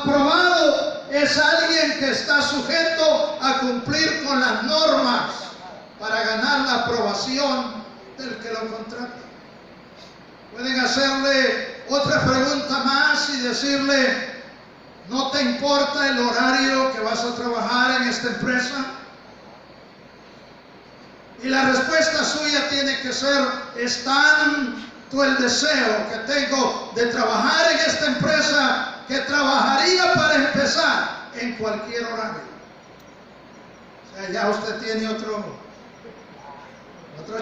Aprobado es alguien que está sujeto a cumplir con las normas para ganar la aprobación del que lo contrata. Pueden hacerle otra pregunta más y decirle: ¿no te importa el horario que vas a trabajar en esta empresa? Y la respuesta suya tiene que ser: es tanto el deseo que tengo de trabajar en esta empresa que trabajaría para empezar en cualquier horario. O sea, ya usted tiene otro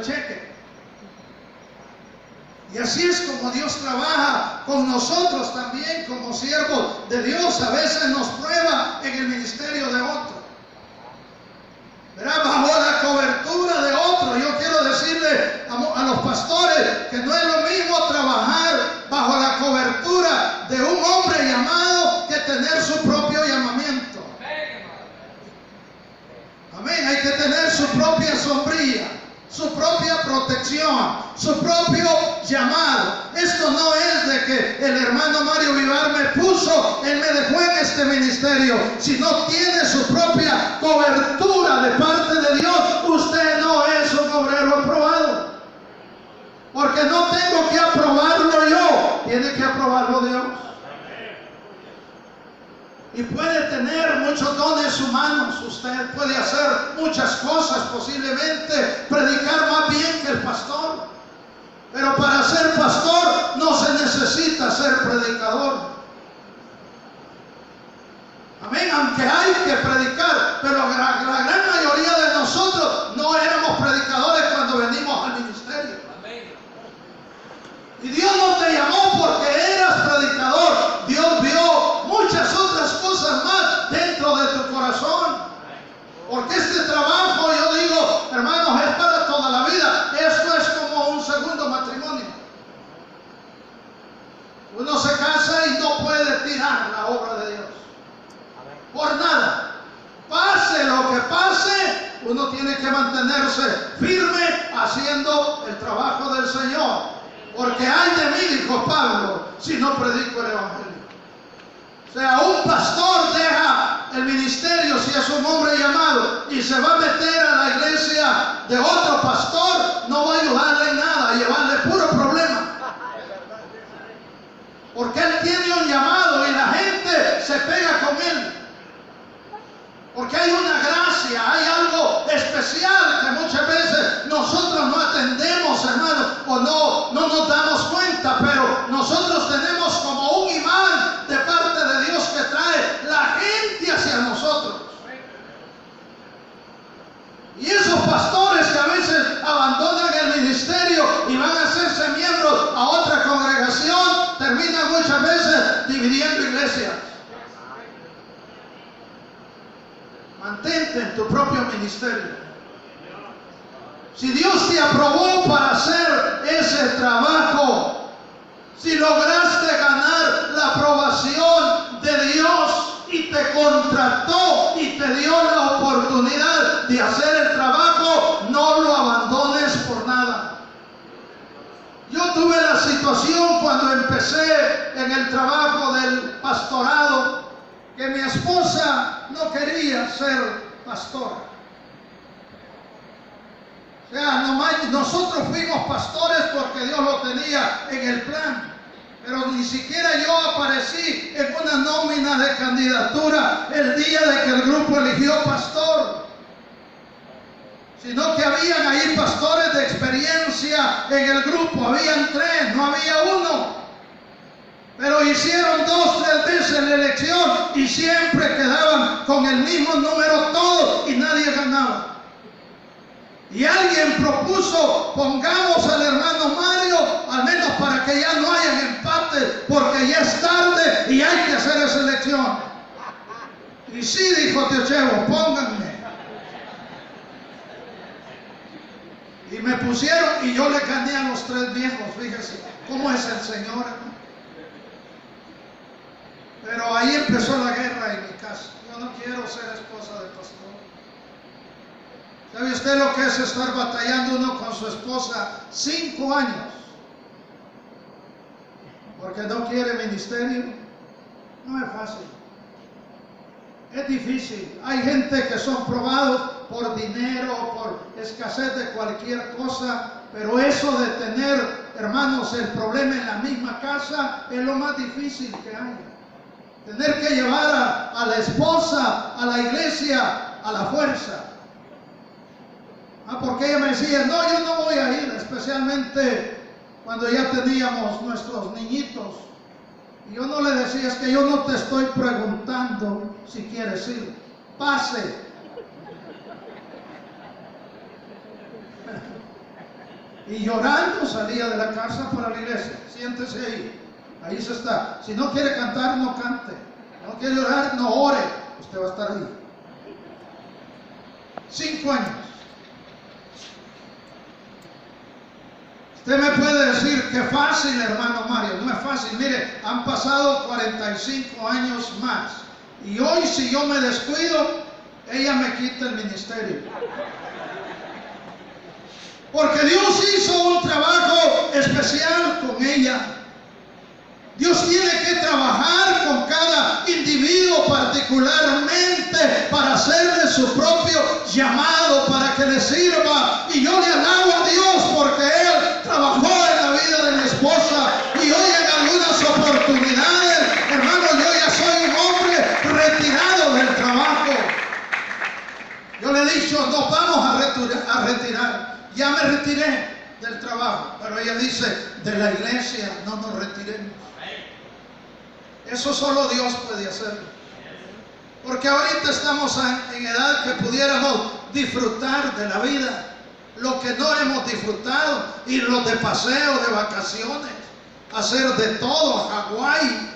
cheque. Y así es como Dios trabaja con nosotros también como siervos de Dios. A veces nos prueba en el ministerio de otro, ¿verdad? Bajo la cobertura de otro. Yo quiero decirle a los pastores que no es lo mismo trabajar bajo la cobertura de un hombre llamado que tener su propio llamamiento. Amén. Hay que tener su propia sombrilla, su propia protección, su propio llamado. Esto no es de que el hermano Mario Vivar me puso, él me dejó en este ministerio, sino tiene su propia cobertura de parte de Dios. Usted no es un obrero aprobado, porque no tengo que aprobarlo yo, tiene que aprobarlo Dios. Y puede tener muchos dones humanos, usted puede hacer muchas cosas, posiblemente predicar más bien que el pastor, pero para ser pastor no se necesita ser predicador. Amén, aunque hay que predicar, pero la gran mayoría de nosotros no éramos predicadores cuando venimos al ministerio. Y Dios no te llamó porque eras predicador. Dios vio muchas otras cosas más dentro de tu corazón. Porque este trabajo, yo digo, hermanos, es para toda la vida. Esto es como un segundo matrimonio. Uno se casa y no puede tirar la obra de Dios por nada. Pase lo que pase, uno tiene que mantenerse firme haciendo el trabajo del Señor. Porque ay de mí, dijo Pablo, si no predico el evangelio. O sea, un pastor deja el ministerio si es un hombre llamado y se va a meter a la iglesia de otro pastor, no va a ayudarle en nada, a llevarle puro problema. Porque él tiene un llamado y la gente se pega con él. Porque hay una gracia, hay algo especial que muchas veces nosotros no atendemos, hermano, o no nos damos cuenta, pero nosotros tenemos como un imán de parte de Dios que trae la gente hacia nosotros. Y esos pastores que a veces abandonan el ministerio y van a hacerse miembros a otra congregación, terminan muchas veces dividiendo iglesias. Mantente en tu propio ministerio. Si Dios te aprobó para hacer ese trabajo, si lograste ganar la aprobación de Dios y te contrató y te dio la oportunidad de hacer el trabajo, no lo abandones por nada. Yo tuve la situación cuando empecé en el trabajo del pastorado, que mi esposa no quería ser pastora. O sea, nosotros fuimos pastores porque Dios lo tenía en el plan. Pero ni siquiera yo aparecí en una nómina de candidatura el día de que el grupo eligió pastor. Sino que habían ahí pastores de experiencia en el grupo. Habían 3, no había uno. Pero hicieron 2, 3 veces la elección y siempre quedaban con el mismo número todos y nadie ganaba. Y alguien propuso: pongamos al hermano Mario, al menos para que ya no haya empate, porque ya es tarde y hay que hacer esa elección. Y sí, dijo Tío Chevo, pónganme. Y me pusieron y yo le gané a los 3 viejos. Fíjese cómo es el Señor, hermano. Pero ahí empezó la guerra en mi casa. Yo no quiero ser esposa de pastor. ¿Sabe usted lo que es estar batallando uno con su esposa 5 años? Porque no quiere ministerio. No es fácil. Es difícil. Hay gente que son probados por dinero, por escasez de cualquier cosa, pero eso de tener, hermanos, el problema en la misma casa es lo más difícil que hay. Tener que llevar a la esposa a la iglesia a la fuerza. Porque ella me decía, no, yo no voy a ir, especialmente cuando ya teníamos nuestros niñitos. Y yo no le decía, es que yo no te estoy preguntando si quieres ir, pase. Y llorando salía de la casa para la iglesia. Siéntese ahí, ahí se está. Si no quiere cantar, no cante. Si no quiere llorar, no ore. Usted va a estar ahí. 5 años. Usted me puede decir que fácil, hermano Mario. No es fácil. Mire, han pasado 45 años más. Y hoy, si yo me descuido, ella me quita el ministerio. Porque Dios hizo un trabajo especial con ella. Dios tiene que trabajar con cada individuo particularmente para hacerle su propio llamado, para que le sirva. Y yo le alabo a Dios porque Él trabajó en la vida de mi esposa. Y hoy en algunas oportunidades, hermano, yo ya soy un hombre retirado del trabajo. Yo le he dicho, nos vamos a retirar. Ya me retiré del trabajo. Pero ella dice, de la iglesia no nos retiremos. Eso solo Dios puede hacerlo. Porque ahorita estamos en edad que pudiéramos disfrutar de la vida. Lo que no hemos disfrutado, irnos de paseo, de vacaciones, hacer de todo, a Hawái,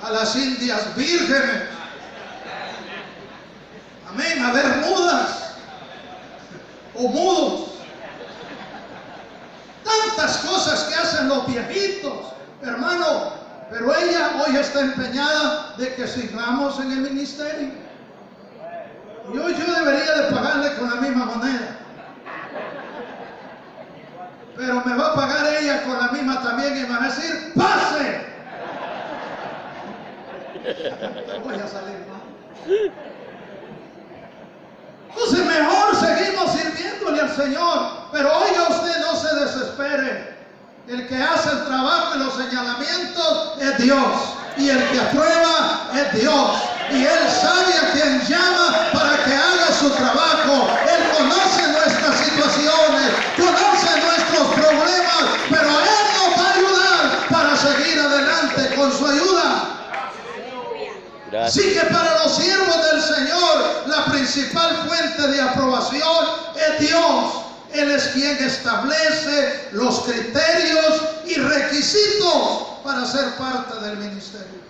a las Indias Vírgenes, amén, a ver mudas o mudos. Tantas cosas que hacen los viejitos, hermano. Pero ella hoy está empeñada de que sigamos en el ministerio. Y hoy yo debería de pagarle con la misma moneda. Pero me va a pagar ella con la misma también y me va a decir, ¡pase! Voy a salir mal. Entonces mejor seguimos sirviéndole al Señor. Pero oiga usted, no se desespere. El que hace el trabajo y los señalamientos es Dios. Y el que aprueba es Dios. Y Él sabe a quien llama para que haga su trabajo. Él conoce nuestras situaciones, conoce nuestros problemas, pero Él nos va a ayudar para seguir adelante con su ayuda. Gracias. Así que para los siervos del Señor, la principal fuente de aprobación es Dios. Él es quien establece los criterios y requisitos para ser parte del ministerio.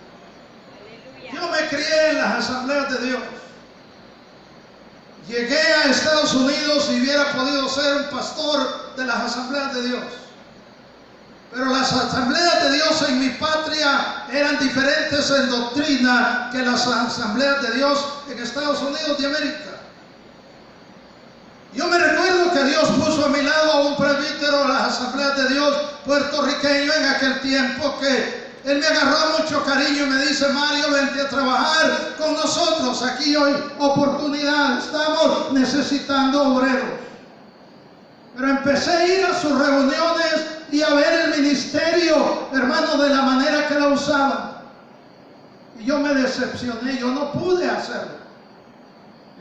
Yo me crié en las asambleas de Dios. Llegué a Estados Unidos y hubiera podido ser un pastor de las asambleas de Dios. Pero las asambleas de Dios en mi patria eran diferentes en doctrina que las asambleas de Dios en Estados Unidos de América. Yo me recuerdo que Dios puso a mi lado a un presbítero de las asambleas de Dios puertorriqueño en aquel tiempo que él me agarró mucho cariño y me dice, Mario, vente a trabajar con nosotros. Aquí hoy oportunidad, estamos necesitando obreros. Pero empecé a ir a sus reuniones y a ver el ministerio, hermano, de la manera que la usaban. Y yo me decepcioné, yo no pude hacerlo.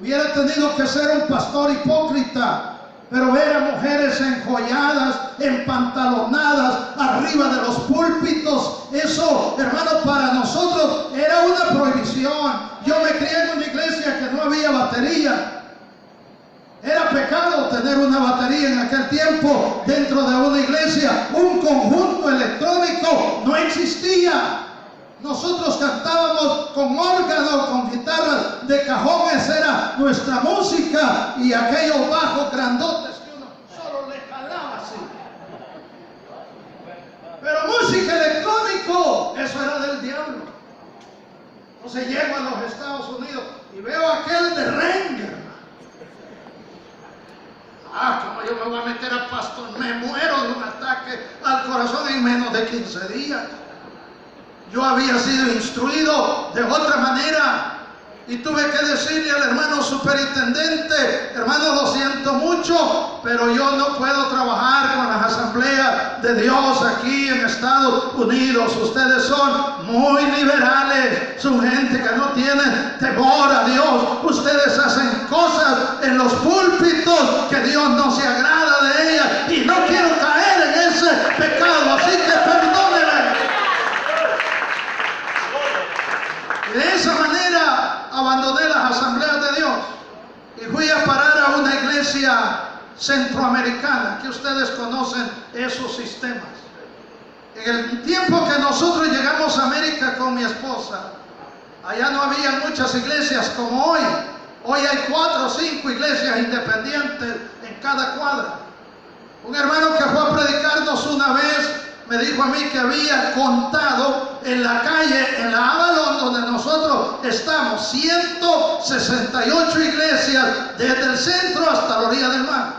Hubiera tenido que ser un pastor hipócrita, pero ver a mujeres enjolladas, empantalonadas, arriba de los púlpitos, eso, hermano, para nosotros era una prohibición. Yo me crié en una iglesia que no había batería. Era pecado tener una batería en aquel tiempo dentro de una iglesia. Un conjunto electrónico no existía. Nosotros cantábamos con órgano, con guitarras de cajón, esa era nuestra música, y aquellos bajos grandotes que uno solo le jalaba así. Pero música electrónico, eso era del diablo. Entonces llego a los Estados Unidos y veo aquel de Renger. Como yo me voy a meter a pastor, me muero de un ataque al corazón en menos de 15 días. Yo había sido instruido de otra manera. Y tuve que decirle al hermano superintendente: hermano, lo siento mucho, pero yo no puedo trabajar con las asambleas de Dios aquí en Estados Unidos. Ustedes son muy liberales, son gente que no tiene temor a Dios. Ustedes hacen cosas en los púlpitos que Dios no se agrada de ellas, y no quiero caer en ese pecado, así que perdónenme. Y de esa manera abandoné las asambleas de Dios y fui a parar a una iglesia centroamericana, que ustedes conocen esos sistemas. En el tiempo que nosotros llegamos a América con mi esposa, allá no había muchas iglesias como hoy. Hoy hay 4 o 5 iglesias independientes en cada cuadra. Un hermano que fue a predicarnos una vez me dijo a mí que había contado en la calle, en la Avalon, donde nosotros estamos, 168 iglesias desde el centro hasta la orilla del mar.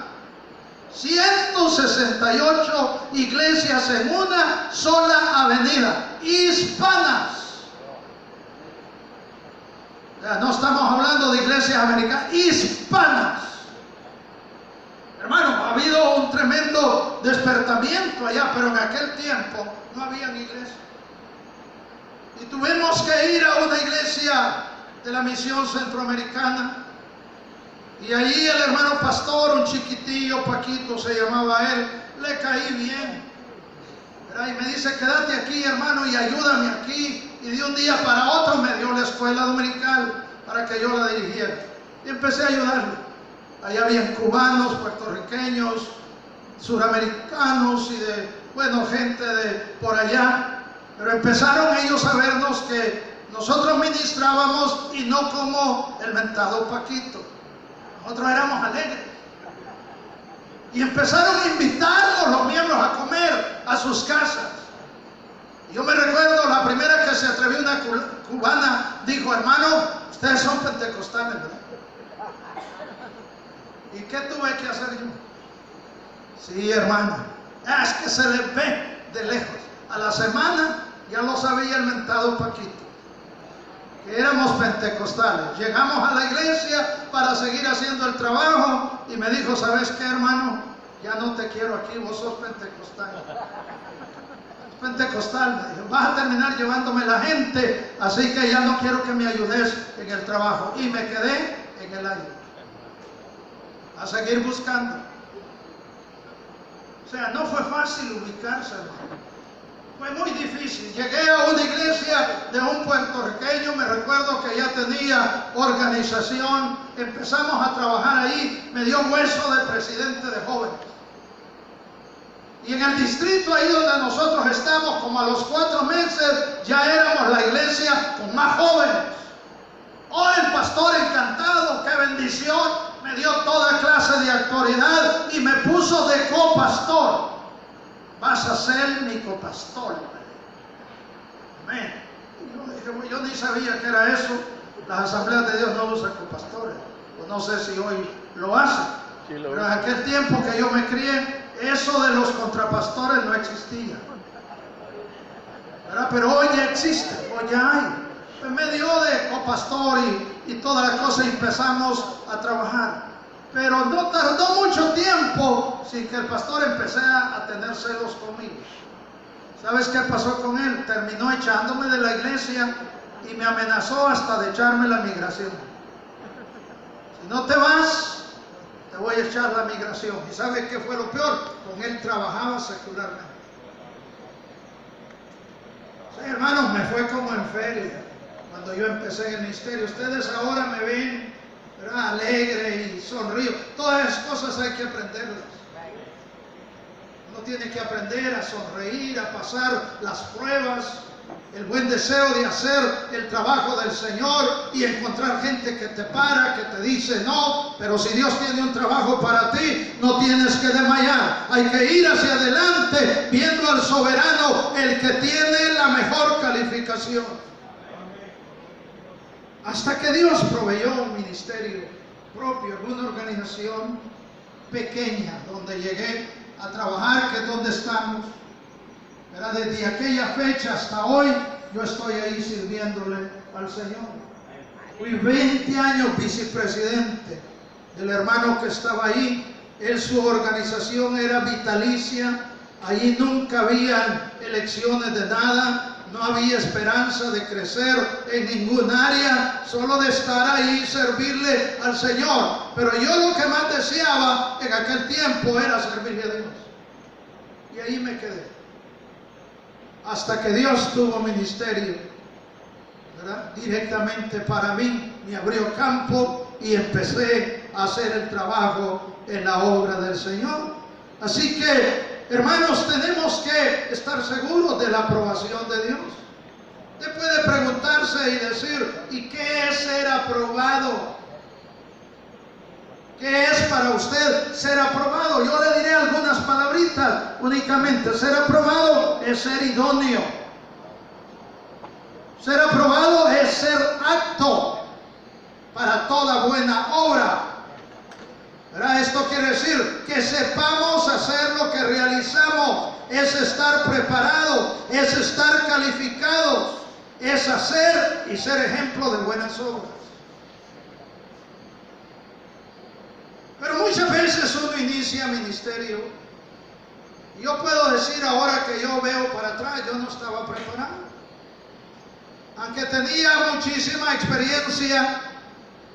168 iglesias en una sola avenida, hispanas. O sea, no estamos hablando de iglesias americanas, hispanas. Hermano, ha habido un tremendo despertamiento allá, pero en aquel tiempo no había iglesia. Y tuvimos que ir a una iglesia de la misión centroamericana. Y ahí el hermano pastor, un chiquitillo, Paquito se llamaba él, le caí bien. Y me dice: quédate aquí, hermano, y ayúdame aquí. Y de un día para otro me dio la escuela dominical para que yo la dirigiera. Y empecé a ayudarle. Allá habían cubanos, puertorriqueños, suramericanos y gente de por allá. Pero empezaron ellos a vernos que nosotros ministrábamos y no como el mentado Paquito. Nosotros éramos alegres. Y empezaron a invitarnos los miembros a comer a sus casas. Yo me recuerdo la primera que se atrevió, una cubana, dijo: hermano, ustedes son pentecostales, ¿verdad? ¿Y qué tuve que hacer yo? Sí, hermano, es que se les ve de lejos. A la semana ya lo sabía el mentado Paquito, que éramos pentecostales. Llegamos a la iglesia para seguir haciendo el trabajo y me dijo: ¿sabes qué, hermano? Ya no te quiero aquí, vos sos pentecostal. Pentecostal, me dijo, vas a terminar llevándome la gente, así que ya no quiero que me ayudes en el trabajo. Y me quedé en el aire a seguir buscando. O sea, no fue fácil ubicarse, hermano. Fue muy difícil. Llegué a una iglesia de un puertorriqueño, me recuerdo que ya tenía organización. Empezamos a trabajar ahí, me dio hueso de presidente de jóvenes. Y en el distrito ahí donde nosotros estamos, como a los 4 meses, ya éramos la iglesia con más jóvenes. Oh, el pastor encantado, qué bendición. Me dio toda clase de autoridad y me puso de copastor. Vas a ser mi copastor. Amén. Yo ni sabía que era eso. Las asambleas de Dios no usan copastores. Pues no sé si hoy lo hacen. Sí, pero en aquel tiempo que yo me crié, eso de los contrapastores no existía. ¿Verdad? Pero hoy ya existe, hoy ya hay. Pues me dio de copastor y toda la cosa y empezamos a trabajar. Pero no tardó mucho tiempo sin que el pastor empecé a tener celos conmigo. ¿Sabes qué pasó con él? Terminó echándome de la iglesia y me amenazó hasta de echarme la migración. Si no te vas, te voy a echar la migración. ¿Y sabes qué fue lo peor? Con él trabajaba secularmente. Sí, hermanos, me fue como en feria cuando yo empecé en el ministerio. Ustedes ahora me ven, ¿verdad?, alegre y sonrío. Todas esas cosas hay que aprenderlas. Uno tiene que aprender a sonreír, a pasar las pruebas, el buen deseo de hacer el trabajo del Señor y encontrar gente que te para, que te dice no, pero si Dios tiene un trabajo para ti, no tienes que desmayar. Hay que ir hacia adelante viendo al soberano, el que tiene la mejor calificación. Hasta que Dios proveyó un ministerio propio, una organización pequeña donde llegué a trabajar, que es donde estamos. ¿Verdad? Desde aquella fecha hasta hoy yo estoy ahí sirviéndole al Señor. Fui 20 años vicepresidente del hermano que estaba ahí. Su organización era vitalicia. Allí nunca había elecciones de nada. No había esperanza de crecer en ningún área, solo de estar ahí y servirle al Señor. Pero yo lo que más deseaba en aquel tiempo era servirle a Dios. Y ahí me quedé. Hasta que Dios tuvo ministerio, ¿verdad?, directamente para mí. Me abrió campo y empecé a hacer el trabajo en la obra del Señor. Así que, hermanos, tenemos que estar seguros de la aprobación de Dios. Usted puede preguntarse y decir, ¿y qué es ser aprobado? ¿Qué es para usted ser aprobado? Yo le diré algunas palabritas únicamente. Ser aprobado es ser idóneo. Ser aprobado es ser apto para toda buena obra. ¿Verdad? Esto quiere decir que sepamos hacer lo que realizamos. Es estar preparados, es estar calificados, es hacer y ser ejemplo de buenas obras. Pero muchas veces uno inicia ministerio. Y yo puedo decir ahora que yo veo para atrás, yo no estaba preparado. Aunque tenía muchísima experiencia,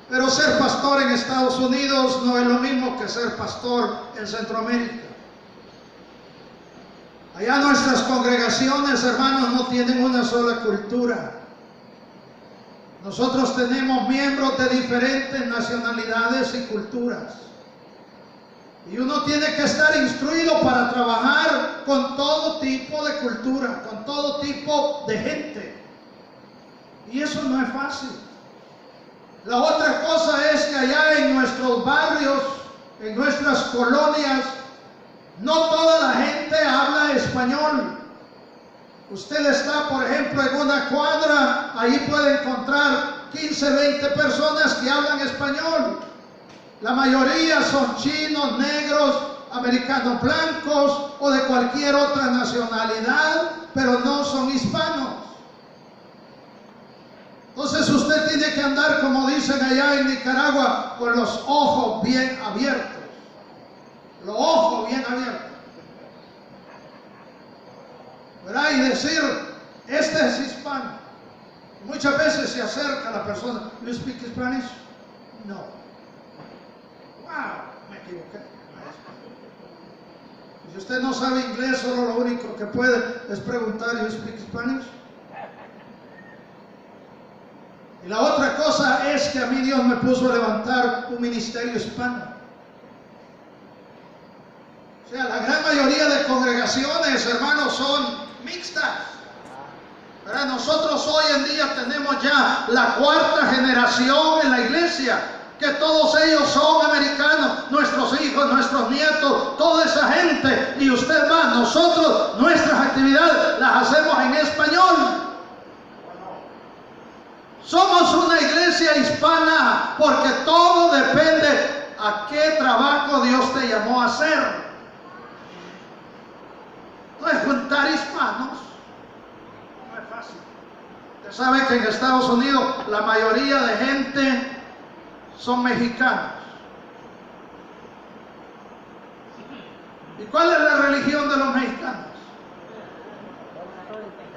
pero ser pastor en Estados Unidos no es lo mismo que ser pastor en Centroamérica. Allá nuestras congregaciones, hermanos, no tienen una sola cultura. Nosotros tenemos miembros de diferentes nacionalidades y culturas. Y uno tiene que estar instruido para trabajar con todo tipo de cultura, con todo tipo de gente. Y eso no es fácil. La otra cosa es que allá en nuestros barrios, en nuestras colonias, no toda la gente habla español. Usted está, por ejemplo, en una cuadra, ahí puede encontrar 15, 20 personas que hablan español. La mayoría son chinos, negros, americanos blancos o de cualquier otra nacionalidad, pero no son hispanos. Entonces usted tiene que andar, como dicen allá en Nicaragua, con los ojos bien abiertos. Los ojos bien abiertos. ¿Verdad? Y decir, este es hispano. Muchas veces se acerca a la persona, ¿You speak Spanish? No. Wow, me equivoqué. Si usted no sabe inglés, solo lo único que puede es preguntar, ¿You speak Spanish? Y la otra cosa es que a mí Dios me puso a levantar un ministerio hispano. O sea, la gran mayoría de congregaciones, hermanos, son mixtas. Pero nosotros hoy en día tenemos ya la 4ª generación en la iglesia, que todos ellos son americanos, nuestros hijos, nuestros nietos, toda esa gente. Y usted va, nosotros, nuestras actividades las hacemos en español. Somos una iglesia hispana porque todo depende a qué trabajo Dios te llamó a hacer. Entonces, juntar hispanos no es fácil. Usted sabe que en Estados Unidos la mayoría de gente son mexicanos. ¿Y cuál es la religión de los mexicanos?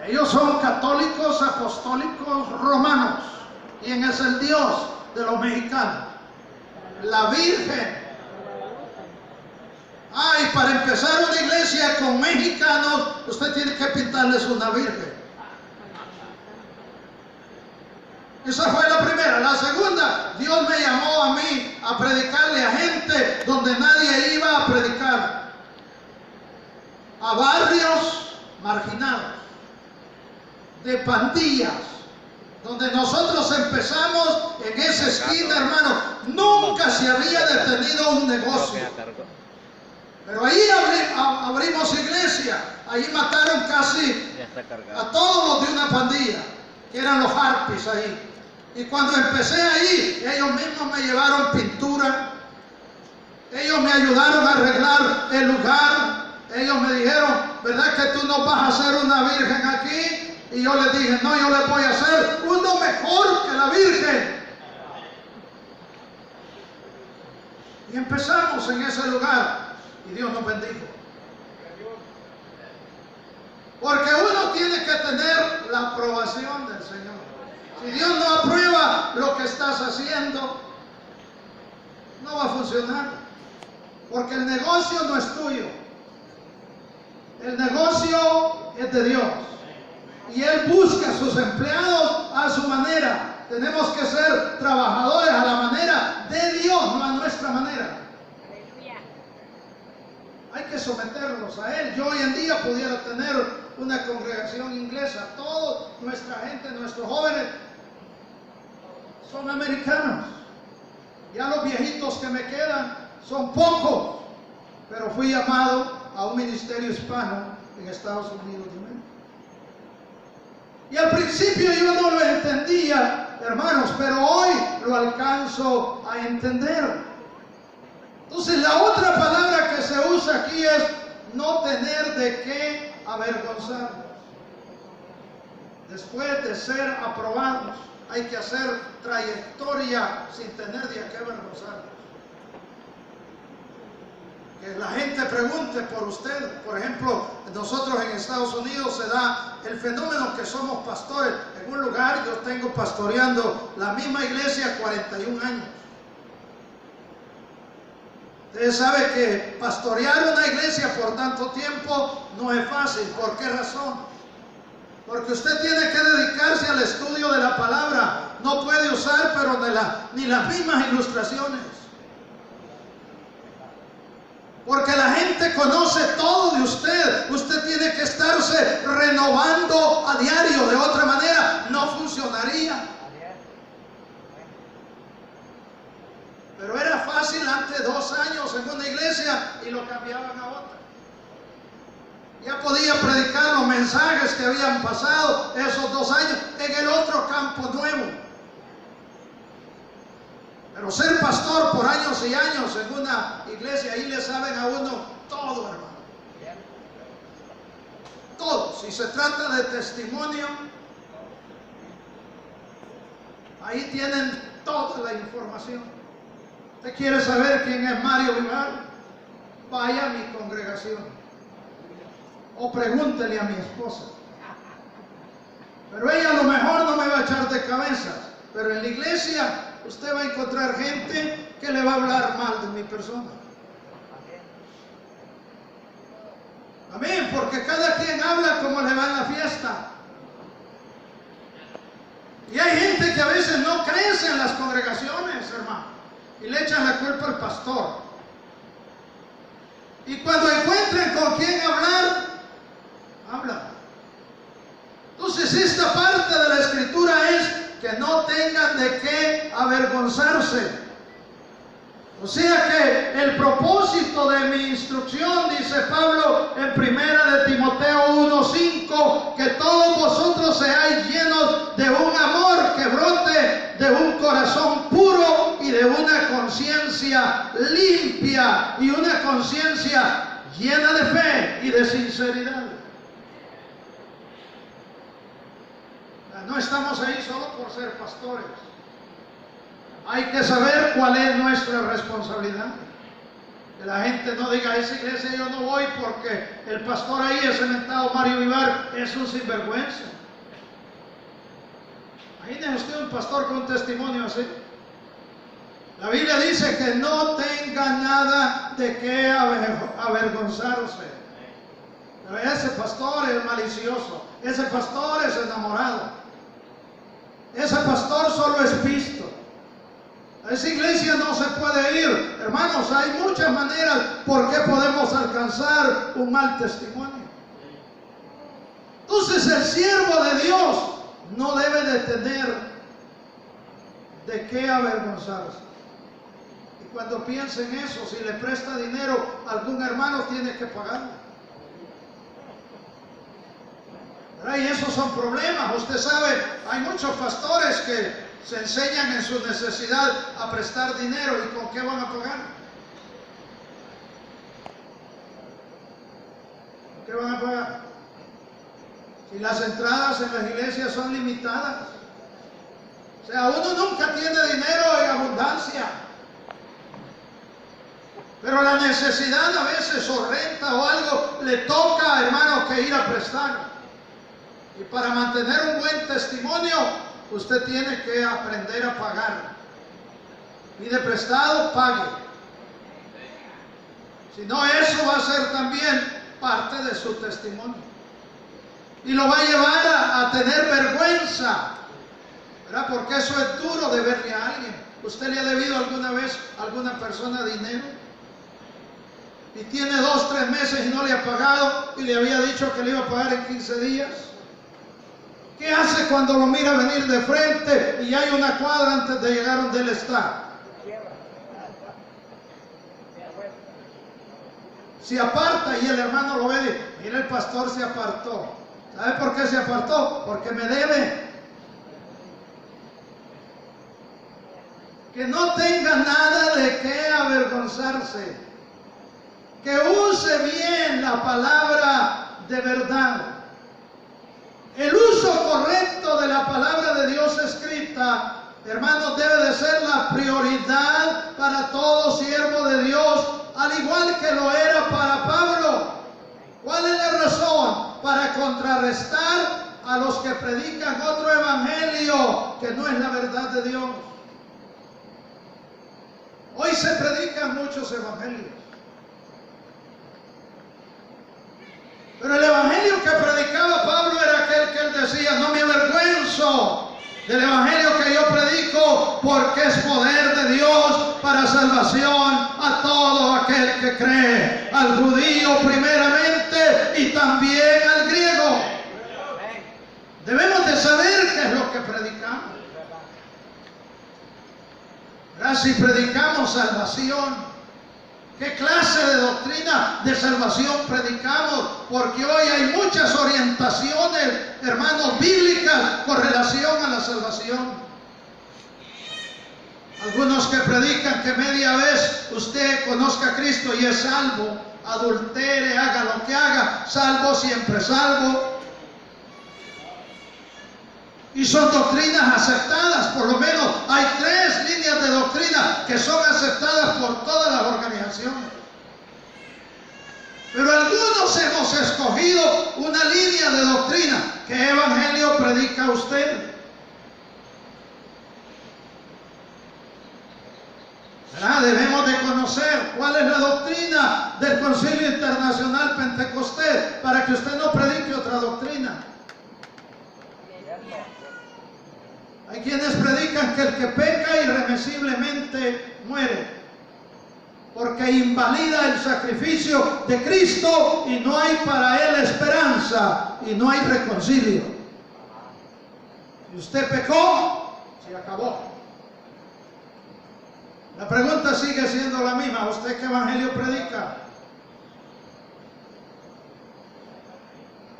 Ellos son católicos, apostólicos, romanos. ¿Quién es el Dios de los mexicanos? La Virgen. Y para empezar una iglesia con mexicanos, usted tiene que pintarles una Virgen. Esa fue la primera. La segunda, Dios me llamó a mí a predicarle a gente donde nadie iba a predicar. A barrios marginados, de pandillas, donde nosotros empezamos en esa esquina, hermano. Nunca se había detenido un negocio. Pero ahí abrimos iglesia. Ahí mataron casi a todos los de una pandilla, que eran los harpies ahí. Y cuando empecé ahí, ellos mismos me llevaron pintura. Ellos me ayudaron a arreglar el lugar. Ellos me dijeron, ¿verdad que tú nos vas a hacer una virgen aquí? Y yo les dije, no, yo les voy a hacer uno mejor que la Virgen. Y empezamos en ese lugar y Dios nos bendijo. Porque uno tiene que tener la aprobación del Señor. Si Dios no aprueba lo que estás haciendo, no va a funcionar. Porque el negocio no es tuyo. El negocio es de Dios. Y Él busca a sus empleados a su manera. Tenemos que ser trabajadores a la manera de Dios, no a nuestra manera. Hay que someternos a Él. Yo hoy en día pudiera tener una congregación inglesa. Toda nuestra gente, nuestros jóvenes son americanos. Ya los viejitos que me quedan son pocos. Pero fui llamado a un ministerio hispano en Estados Unidos. Y al principio yo no lo entendía, hermanos, pero hoy lo alcanzo a entender. Entonces la otra palabra que se usa aquí es no tener de qué avergonzarnos. Después de ser aprobados, hay que hacer trayectoria sin tener de qué avergonzarnos. Que la gente pregunte por usted. Por ejemplo, nosotros en Estados Unidos se da el fenómeno que somos pastores. En un lugar yo tengo pastoreando la misma iglesia 41 años. Usted sabe que pastorear una iglesia por tanto tiempo no es fácil. ¿Por qué razón? Porque usted tiene que dedicarse al estudio de la palabra. No puede usar pero ni las mismas ilustraciones. Porque la gente conoce todo de usted. Usted tiene que estarse renovando a diario. De otra manera no funcionaría. Pero era fácil antes 2 años en una iglesia y lo cambiaban a otra. Ya podía predicar los mensajes que habían pasado esos 2 años en el otro campo nuevo. Pero ser pastor por años y años en una iglesia, ahí le saben a uno todo, hermano. Todo. Si se trata de testimonio, ahí tienen toda la información. ¿Usted quiere saber quién es Mario Vivar? Vaya a mi congregación. O pregúntele a mi esposa. Pero ella a lo mejor no me va a echar de cabeza. Pero en la iglesia usted va a encontrar gente que le va a hablar mal de mi persona. Amén, porque cada quien habla como le va en la fiesta. Y hay gente que a veces no crece en las congregaciones, hermano, y le echan la culpa al pastor. Y cuando encuentren con quién hablar, hablan. Entonces esta parte de la escritura es que no tengan de qué avergonzarse. O sea que el propósito de mi instrucción, dice Pablo en 1 de Timoteo 1:5, que todos vosotros seáis llenos de un amor que brote de un corazón puro y de una conciencia limpia y una conciencia llena de fe y de sinceridad. No estamos ahí solo por ser pastores. Hay que saber cuál es nuestra responsabilidad. Que la gente no diga, a esa iglesia yo no voy porque el pastor ahí, ese mentado Mario Vivar, es un sinvergüenza. Imagínese usted un pastor con un testimonio así. La Biblia dice que no tenga nada de qué avergonzarse. Pero ese pastor es malicioso. Ese pastor es enamorado. Ese pastor solo es visto. A esa iglesia no se puede ir. Hermanos, hay muchas maneras por qué podemos alcanzar un mal testimonio. Entonces el siervo de Dios no debe de tener de qué avergonzarse. Y cuando piense en eso, si le presta dinero a algún hermano, tiene que pagarlo. Y esos son problemas. Usted sabe, hay muchos pastores que se enseñan en su necesidad a prestar dinero. ¿Y con qué van a pagar? ¿Con qué van a pagar? Y las entradas en las iglesias son limitadas. O sea, uno nunca tiene dinero en abundancia. Pero la necesidad a veces o renta o algo le toca, hermano, que ir a prestar. Y para mantener un buen testimonio, usted tiene que aprender a pagar. Y de prestado, pague. Si no, eso va a ser también parte de su testimonio. Y lo va a llevar a tener vergüenza, ¿verdad? Porque eso es duro de verle a alguien. ¿Usted le ha debido alguna vez a alguna persona dinero? Y tiene 2, 3 meses y no le ha pagado y le había dicho que le iba a pagar en 15 días. ¿Qué hace cuando lo mira venir de frente y hay una cuadra antes de llegar donde él está? Se aparta y el hermano lo ve y dice, mira, el pastor se apartó. ¿Sabe por qué se apartó? Porque me debe. Que no tenga nada de qué avergonzarse. Que use bien la palabra de verdad. El uso correcto de la palabra de Dios escrita, hermanos, debe de ser la prioridad para todo siervo de Dios, al igual que lo era para Pablo. ¿Cuál es la razón? Para contrarrestar a los que predican otro evangelio que no es la verdad de Dios. Hoy se predican muchos evangelios. Pero el evangelio que predicaba Pablo era aquel que él decía, no me avergüenzo del evangelio que yo predico, porque es poder de Dios para salvación a todo aquel que cree, al judío primeramente y también al griego. Debemos de saber qué es lo que predicamos. ¿Verdad? Si predicamos salvación, ¿qué clase de doctrina de salvación predicamos? Porque hoy hay muchas orientaciones, hermanos, bíblicas con relación a la salvación. Algunos que predican que media vez usted conozca a Cristo y es salvo, adultere, haga lo que haga, salvo, siempre salvo. Y son doctrinas aceptadas, por lo menos hay 3 líneas de doctrina que son aceptadas por todas las organizaciones. Pero algunos hemos escogido una línea de doctrina. ¿Qué evangelio predica usted? ¿Verdad? Debemos de conocer cuál es la doctrina del Concilio Internacional Pentecostés para que usted no predique otra doctrina. Hay quienes predican que el que peca irremisiblemente muere, porque invalida el sacrificio de Cristo y no hay para él esperanza y no hay reconcilio. Si usted pecó, se acabó. La pregunta sigue siendo la misma. ¿Usted qué evangelio predica?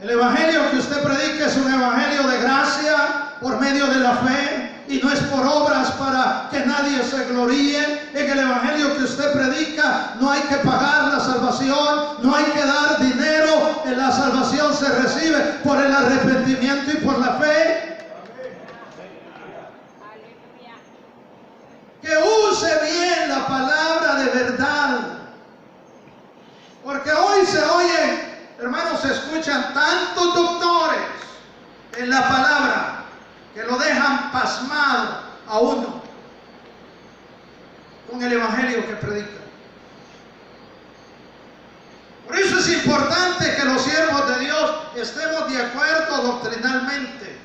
El evangelio que usted predica es un evangelio de gracia por medio de la fe y no es por obras para que nadie se gloríe. En el evangelio que usted predica no hay que pagar la salvación, no hay que dar dinero. La salvación se recibe por el arrepentimiento y por la fe. Que use bien la palabra de verdad, porque hoy se oyen, hermanos, se escuchan tantos doctores en la palabra que lo dejan pasmado a uno con el evangelio que predican. Por eso es importante que los siervos de Dios estemos de acuerdo doctrinalmente,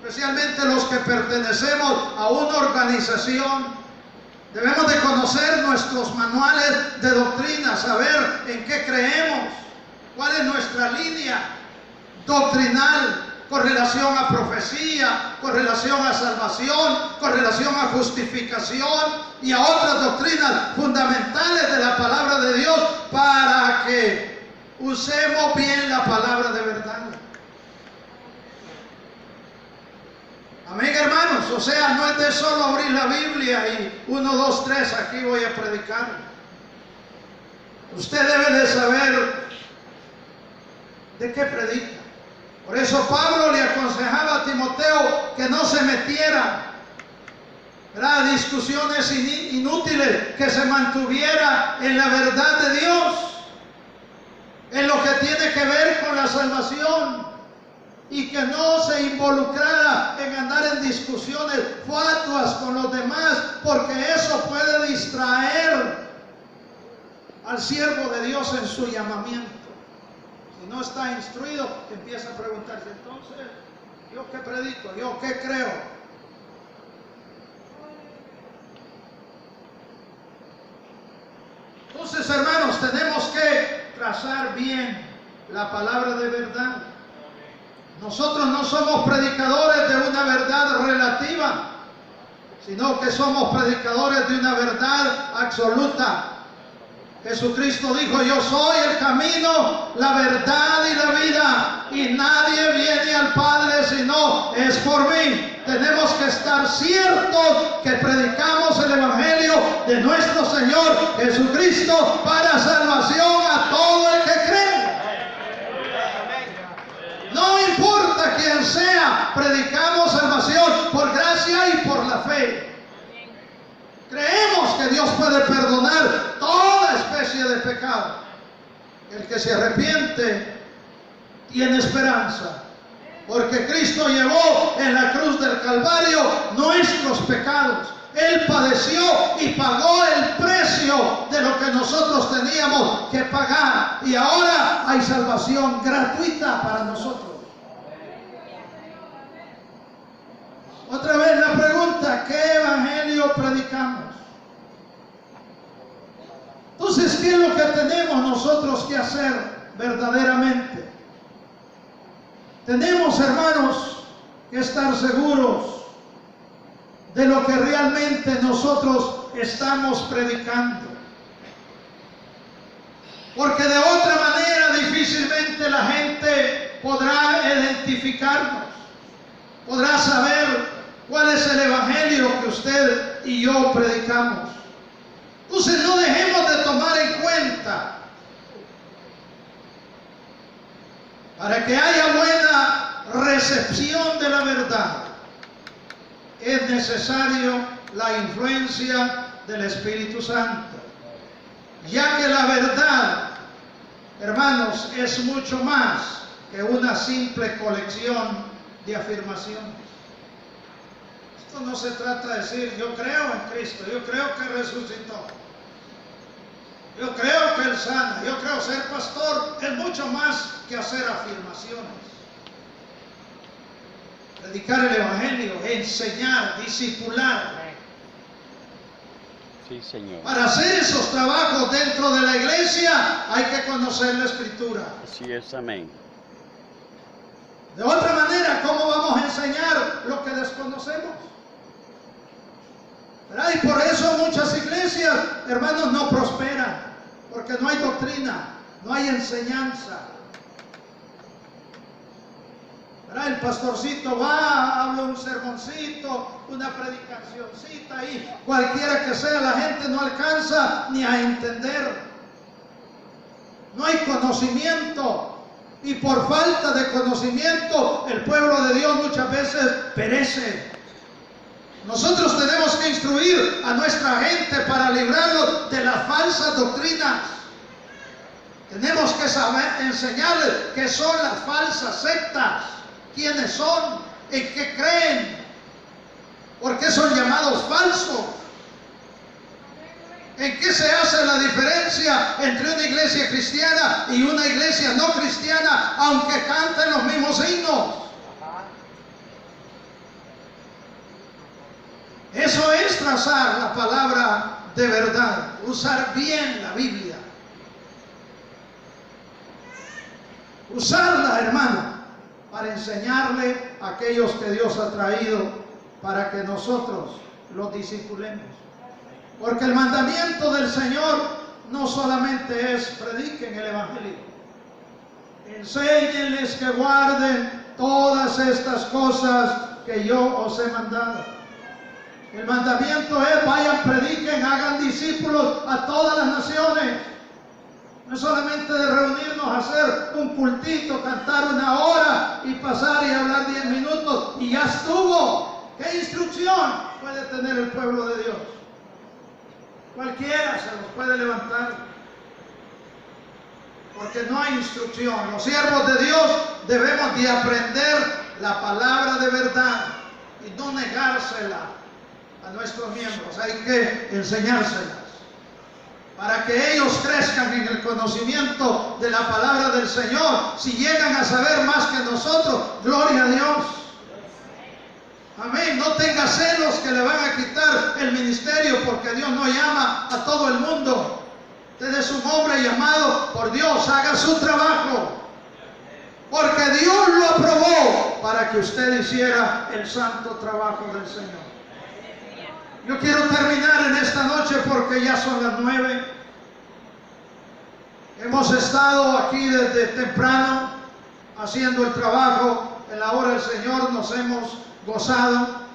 especialmente los que pertenecemos a una organización. Debemos de conocer nuestros manuales de doctrina, saber en qué creemos, cuál es nuestra línea doctrinal con relación a profecía, con relación a salvación, con relación a justificación y a otras doctrinas fundamentales de la palabra de Dios, para que usemos bien la palabra de verdad. Amén, hermanos. O sea, no es de solo abrir la Biblia y 1, 2, 3, aquí voy a predicar. Usted debe de saber de qué predica. Por eso Pablo le aconsejaba a Timoteo que no se metiera a discusiones inútiles, que se mantuviera en la verdad de Dios, en lo que tiene que ver con la salvación, y que no se involucrara en andar en discusiones fatuas con los demás, porque eso puede distraer al siervo de Dios en su llamamiento. Si no está instruido, empieza a preguntarse: entonces, ¿yo qué predico? ¿Yo qué creo? Entonces, hermanos, tenemos que trazar bien la palabra de verdad. Nosotros no somos predicadores de una verdad relativa, sino que somos predicadores de una verdad absoluta. Jesucristo dijo: yo soy el camino, la verdad y la vida, y nadie viene al Padre sino es por mí. Tenemos que estar ciertos que predicamos el Evangelio de nuestro Señor Jesucristo para salvación a todo el que cree. No importa quién sea, predicamos salvación por gracia y por la fe. Creemos que Dios puede perdonar toda especie de pecado. El que se arrepiente tiene esperanza, porque Cristo llevó en la cruz del Calvario nuestros pecados. Él padeció y pagó el precio de lo que nosotros teníamos que pagar, y ahora hay salvación gratuita para nosotros. Otra vez la pregunta: ¿qué evangelio predicamos? Entonces, ¿qué es lo que tenemos nosotros que hacer verdaderamente? Tenemos, hermanos, que estar seguros de lo que realmente nosotros estamos predicando, porque de otra manera difícilmente la gente podrá identificarnos, podrá saber cuál es el evangelio que usted y yo predicamos. Entonces, no dejemos de tomar en cuenta, para que haya buena recepción de la verdad, es necesario la influencia del Espíritu Santo, ya que la verdad, hermanos, es mucho más que una simple colección de afirmaciones. Esto no se trata de decir: yo creo en Cristo, yo creo que resucitó, yo creo que Él sana, yo creo ser pastor. Es mucho más que hacer afirmaciones. Predicar el Evangelio, enseñar, discipular. Sí, Señor. Para hacer esos trabajos dentro de la iglesia hay que conocer la Escritura. Así es, amén. De otra manera, ¿cómo vamos a enseñar lo que desconocemos? ¿Verdad? Y por eso muchas iglesias, hermanos, no prosperan, porque no hay doctrina, no hay enseñanza. ¿Verdad? El pastorcito va, habla un sermoncito, una predicacioncita, y cualquiera que sea, la gente no alcanza ni a entender. No hay conocimiento. Y por falta de conocimiento, el pueblo de Dios muchas veces perece. Nosotros tenemos que instruir a nuestra gente para librarlos de las falsas doctrinas. Tenemos que saber enseñarles qué son las falsas sectas, quiénes son, en qué creen, por qué son llamados falsos. ¿En qué se hace la diferencia entre una iglesia cristiana y una iglesia no cristiana, aunque canten los mismos himnos? Eso es trazar la palabra de verdad, usar bien la Biblia. Usarla, hermano, para enseñarle a aquellos que Dios ha traído para que nosotros los discipulemos. Porque el mandamiento del Señor no solamente es: prediquen el Evangelio, enséñenles que guarden todas estas cosas que yo os he mandado. El mandamiento es: vayan, prediquen, hagan discípulos a todas las naciones. No es solamente de reunirnos a hacer un cultito, cantar 1 hora y pasar y hablar 10 minutos y ya estuvo. ¿Qué instrucción puede tener el pueblo de Dios? Cualquiera se los puede levantar, porque no hay instrucción. Los siervos de Dios debemos de aprender la palabra de verdad y no negársela a nuestros miembros. Hay que enseñárselas para que ellos crezcan en el conocimiento de la palabra del Señor. Si llegan a saber más que nosotros, gloria a Dios. Amén. No tenga celos que le van a quitar el ministerio, porque Dios no llama a todo el mundo. Usted es un hombre llamado por Dios. Haga su trabajo, porque Dios lo aprobó para que usted hiciera el santo trabajo del Señor. Yo quiero terminar en esta noche porque ya son las 9. Hemos estado aquí desde temprano haciendo el trabajo. En la hora del Señor nos hemos gozado.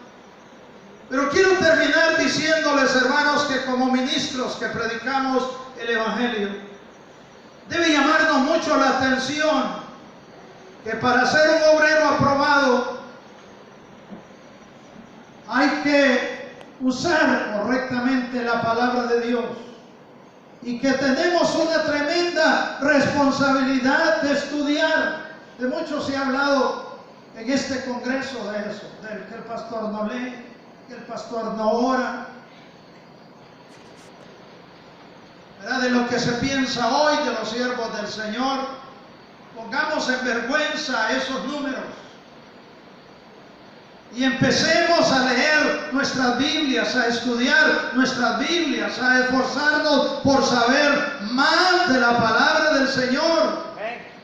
Pero quiero terminar diciéndoles, hermanos, que como ministros que predicamos el Evangelio, debe llamarnos mucho la atención que para ser un obrero aprobado hay que usar correctamente la palabra de Dios, y que tenemos una tremenda responsabilidad de estudiar. De mucho se ha hablado en este congreso de eso, del que el pastor no lee, que el pastor no ora, ¿verdad? De lo que se piensa hoy de los siervos del Señor. Pongamos en vergüenza esos números y empecemos a leer nuestras Biblias, a estudiar nuestras Biblias, a esforzarnos por saber más de la palabra del Señor,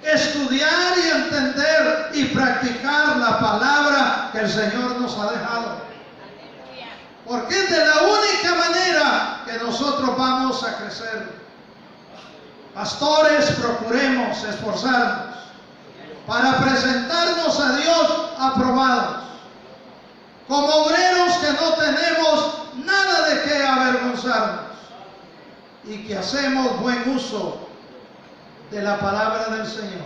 estudiar y entender y practicar la palabra que el Señor nos ha dejado, porque es de la única manera que nosotros vamos a crecer. Pastores, procuremos esforzarnos para presentarnos a Dios aprobados, como obreros que no tenemos nada de qué avergonzarnos y que hacemos buen uso de la palabra del Señor,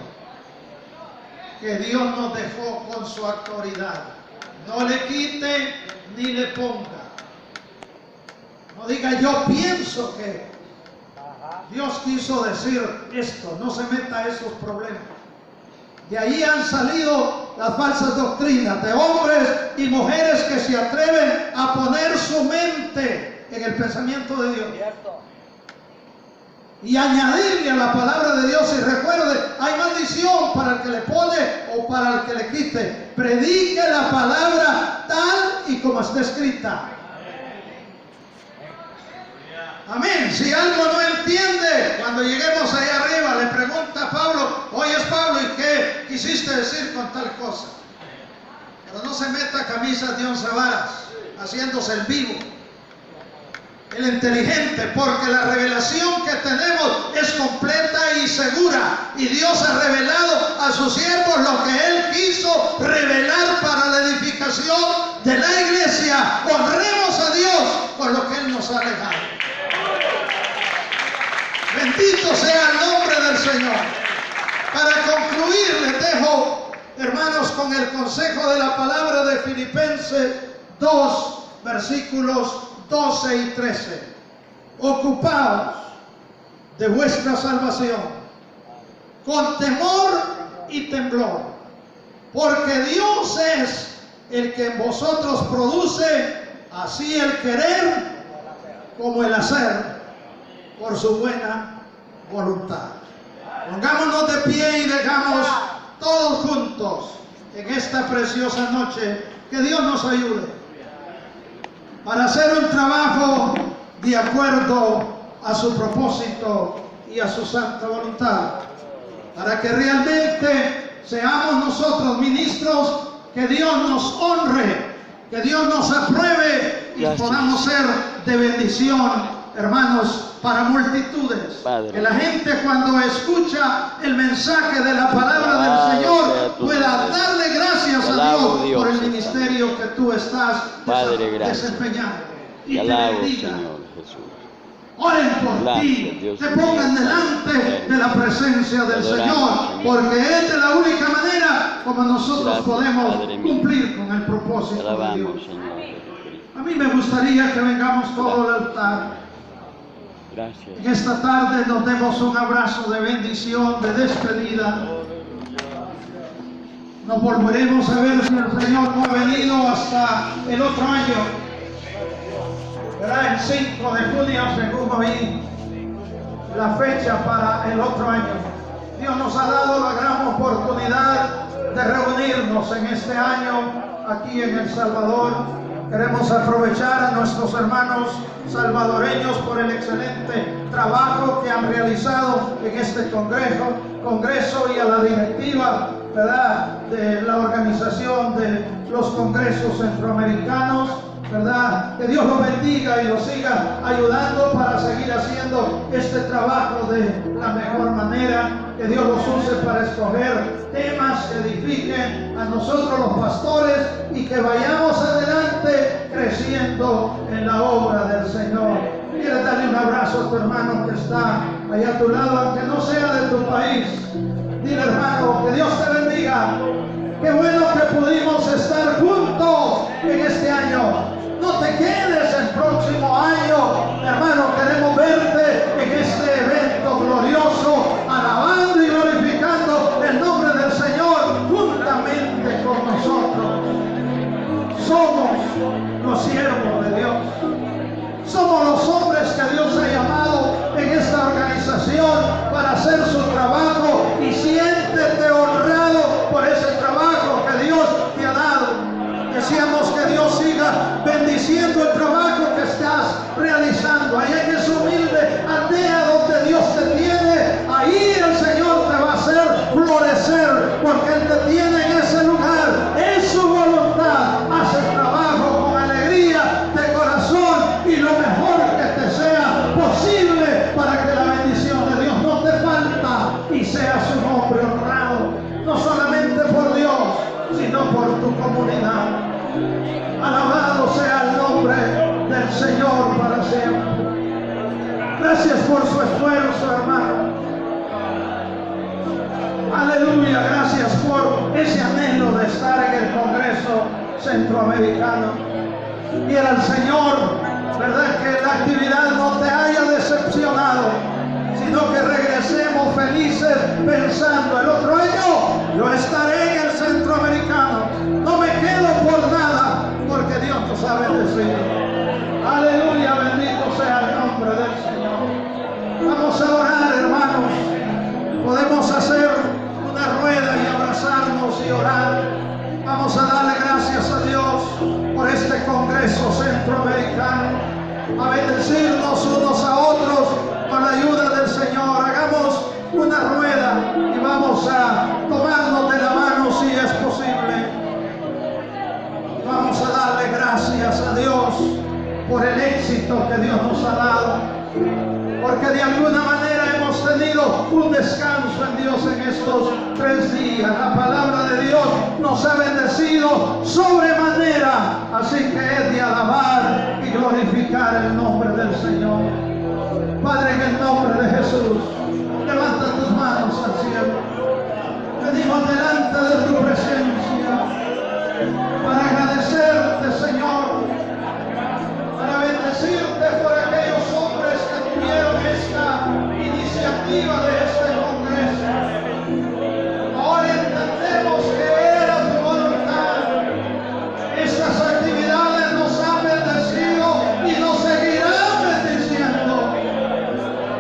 que Dios nos dejó con su autoridad. No le quite ni le ponga. No diga yo pienso que Dios quiso decir esto. No se meta a esos problemas. De ahí han salido las falsas doctrinas de hombres y mujeres que se atreven a poner su mente en el pensamiento de Dios y añadirle a la palabra de Dios. Y recuerde, hay maldición para el que le pone o para el que le quite. Predique la palabra tal y como está escrita. Amén. Si algo no entiende, cuando lleguemos ahí arriba, le pregunta a Pablo: oye, Pablo, ¿y qué quisiste decir con tal cosa? Pero no se meta camisas de 11 varas, haciéndose el vivo, el inteligente, porque la revelación que tenemos es completa y segura, y Dios ha revelado a sus siervos lo que Él quiso revelar para la edificación de la iglesia. Honremos a Dios por lo que Él nos ha dejado. Bendito sea el nombre del Señor. Para concluir, les dejo, hermanos, con el consejo de la palabra de Filipenses 2, versículos 12 y 13. Ocupaos de vuestra salvación con temor y temblor, porque Dios es el que en vosotros produce así el querer como el hacer por su buena voluntad. Pongámonos de pie y dejamos todos juntos en esta preciosa noche. Que Dios nos ayude para hacer un trabajo de acuerdo a su propósito y a su santa voluntad, para que realmente seamos nosotros ministros que Dios nos honre, que Dios nos apruebe y podamos ser de bendición, hermanos, para multitudes. Padre, que la gente, cuando escucha el mensaje de la palabra del Señor, pueda darle gracias a Dios por el ministerio que tú estás desempeñando. Y te bendiga. oren por ti, te pongan delante de la presencia del Señor, porque es de la única manera como nosotros podemos cumplir con el propósito de Dios. A mí me gustaría que vengamos todos al altar. En esta tarde nos demos un abrazo de bendición, de despedida. Nos volveremos a ver si el Señor no ha venido hasta el otro año. Será el 5 de junio, según oí la fecha para el otro año. Dios nos ha dado la gran oportunidad de reunirnos en este año aquí en El Salvador. Queremos aprovechar a nuestros hermanos salvadoreños por el excelente trabajo que han realizado en este congreso y a la directiva, ¿verdad?, de la organización de los congresos centroamericanos, ¿verdad? Que Dios los bendiga y los siga ayudando para seguir haciendo este trabajo de la mejor manera. Que Dios los use para escoger temas que edifiquen a nosotros los pastores y que vayamos adelante creciendo en la obra del Señor. Quiero darle un abrazo a tu hermano que está allá a tu lado, aunque no sea de tu país. Dile, hermano, que Dios te bendiga. Qué bueno que pudimos estar juntos en este año. No te quedes el próximo año, hermano. Queremos verte en este evento glorioso, alabando y glorificando el nombre del Señor juntamente con nosotros. Somos los siervos de Dios. Somos los hombres que Dios ha llamado en esta organización para hacer su trabajo, y siéntete honrado por ese trabajo que Dios te ha dado. Deseamos que Dios siga bendiciendo el trabajo que estás realizando. Ahí en esa humilde aldea donde Dios te tiene, ahí el Señor te va a hacer florecer, porque Él te tiene en ese lugar. Es su voluntad. Haz el trabajo con alegría de corazón y lo mejor que te sea posible para que la bendición de Dios no te falta y sea su nombre honrado, no solamente por Dios, sino por tu comunidad. Alabado sea el nombre del Señor para siempre. Gracias por su esfuerzo, hermano. Aleluya, gracias por ese anhelo de estar en el Congreso Centroamericano. Y al Señor, ¿verdad?, que la actividad no te haya decepcionado, sino que regresemos felices pensando, el otro año yo estaré en el Centroamericano. No me quedo por nada, porque Dios nos ha bendecido. Aleluya, bendito sea el nombre del Señor. Vamos a orar, hermanos. Podemos hacer una rueda y abrazarnos y orar. Vamos a darle gracias a Dios por este Congreso Centroamericano, a bendecirnos unos a otros con la ayuda del Señor. Hagamos una rueda y vamos a tomarnos de la mano si es posible. Vamos a darle gracias a Dios por el éxito que Dios nos ha dado, porque de alguna manera hemos tenido un descanso en Dios en estos 3 días. La palabra de Dios nos ha bendecido sobremanera, así que es de alabar y glorificar el nombre del Señor. Padre, en el nombre de Jesús, levanta tus manos al cielo. Venimos delante de tu presencia para agradecerte, Señor, para bendecirte por aquellos hombres que tuvieron esta iniciativa de este Congreso. Ahora entendemos que era tu voluntad. Estas actividades nos han bendecido y nos seguirán bendiciendo,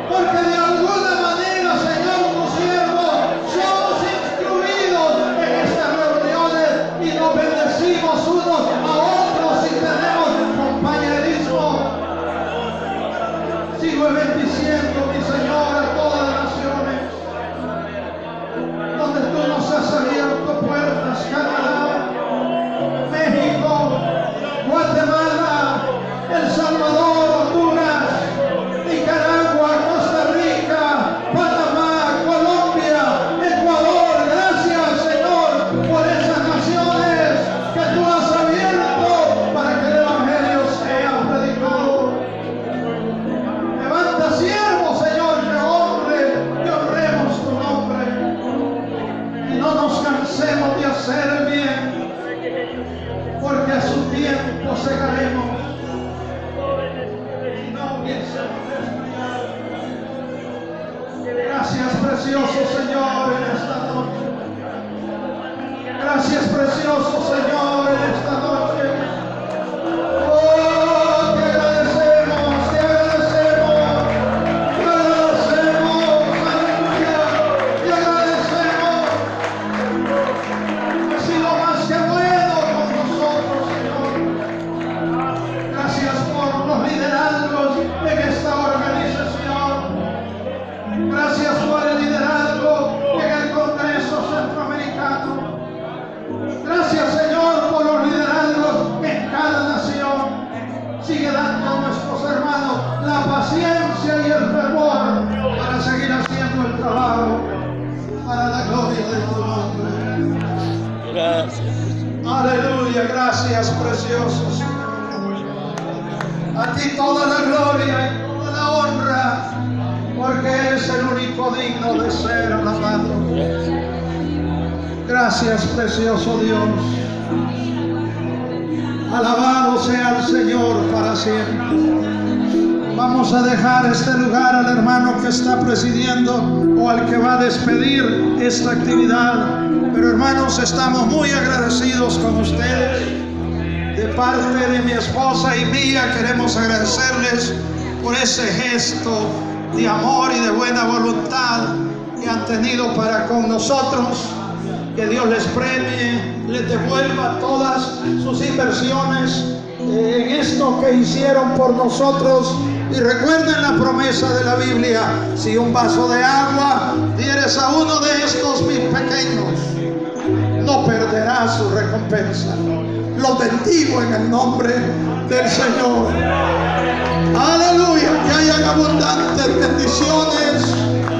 porque de alguna manera, Señor, tus siervos somos instruidos en estas reuniones y nos bendecimos unos a otros y tenemos nosotros, hermanos, la paciencia y el fervor para seguir haciendo el trabajo para la gloria de tu nombre. Gracias. Aleluya, gracias, precioso Señor. A ti toda la gloria y toda la honra, porque eres el único digno de ser alabado. Gracias, precioso Dios. Alabado sea el Señor para siempre. Vamos a dejar este lugar al hermano que está presidiendo o al que va a despedir esta actividad. Pero hermanos, estamos muy agradecidos con ustedes. De parte de mi esposa y mía, queremos agradecerles por ese gesto de amor y de buena voluntad que han tenido para con nosotros. Que Dios les premie, les devuelva todas sus inversiones en esto que hicieron por nosotros. Y recuerden la promesa de la Biblia: si un vaso de agua dieres a uno de estos mis pequeños, no perderás su recompensa. Los bendigo en el nombre del Señor. Aleluya, que hayan abundantes bendiciones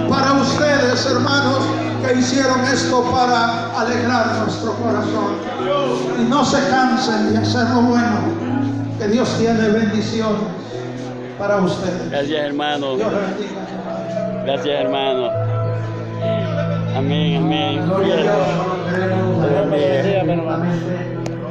para ustedes, hermanos, que hicieron esto para alegrar nuestro corazón. Y no se cansen de hacer lo bueno, que Dios tiene bendiciones para ustedes. Gracias, hermano. Dios les bendiga. Gracias, hermano. Amén, amén. Gloria a Dios, solo queremos agradecer